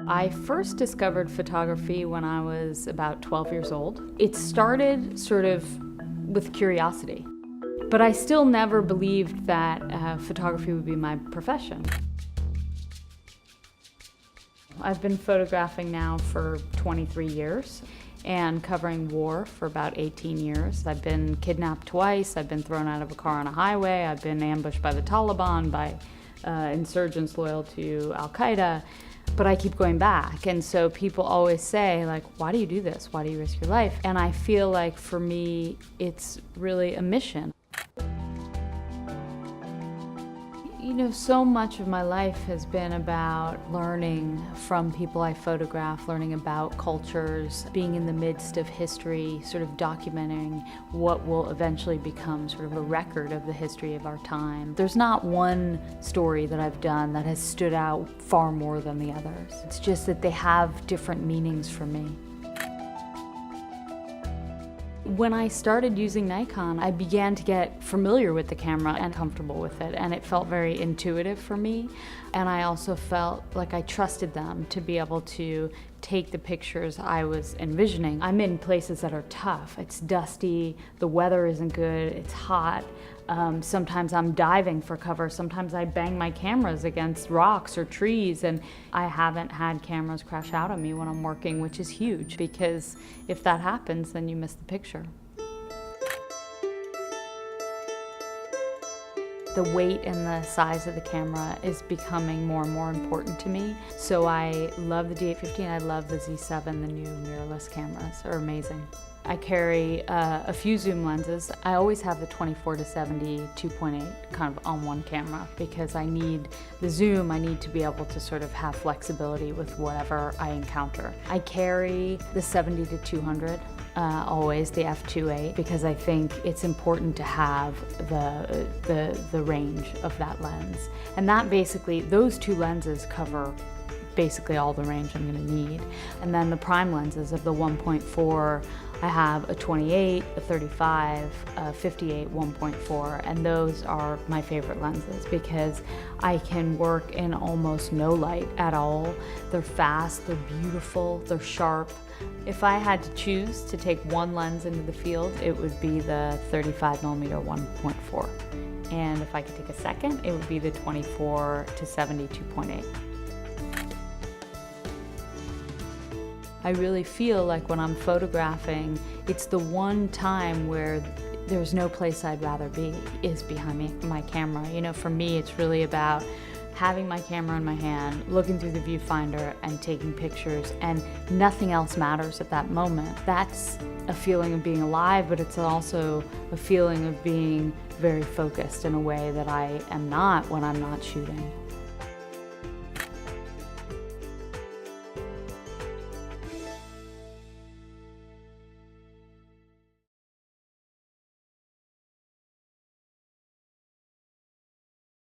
I first discovered photography when I was about 12 years old. It started sort of with curiosity, but I still never believed that photography would be my profession. I've been photographing now for 23 years and covering war for about 18 years. I've been kidnapped twice, I've been thrown out of a car on a highway, I've been ambushed by the Taliban, by insurgents loyal to Al-Qaeda, but I keep going back. And so people always say, like, why do you do this? Why do you risk your life? And I feel like for me, it's really a mission. You know, so much of my life has been about learning from people I photograph, learning about cultures, being in the midst of history, sort of documenting what will eventually become sort of a record of the history of our time. There's not one story that I've done that has stood out far more than the others. It's just that they have different meanings for me. When I started using Nikon, I began to get familiar with the camera and comfortable with it, and it felt very intuitive for me. And I also felt like I trusted them to be able to take the pictures I was envisioning. I'm in places that are tough. It's dusty, the weather isn't good, it's hot. Sometimes I'm diving for cover, sometimes I bang my cameras against rocks or trees, and I haven't had cameras crash out on me when I'm working, which is huge, because if that happens, then you miss the picture. The weight and the size of the camera is becoming more and more important to me. So I love the D850 and I love the Z7, the new mirrorless cameras are amazing. I carry a few zoom lenses. I always have the 24-70 2.8 kind of on one camera because I need the zoom, I need to be able to sort of have flexibility with whatever I encounter. I carry the 70-200. Always the f2.8 because I think it's important to have the range of that lens. And that basically, those two lenses cover basically all the range I'm going to need. And then the prime lenses of the 1.4, I have a 28, a 35, a 58 1.4, and those are my favorite lenses because I can work in almost no light at all. They're fast, they're beautiful, they're sharp. If I had to choose to take one lens into the field, it would be the 35mm 1.4. And if I could take a second, it would be the 24-70 2.8. I really feel like when I'm photographing, it's the one time where there's no place I'd rather be, is behind my camera. You know, for me, it's really about having my camera in my hand, looking through the viewfinder and taking pictures, and nothing else matters at that moment. That's a feeling of being alive, but it's also a feeling of being very focused in a way that I am not when I'm not shooting.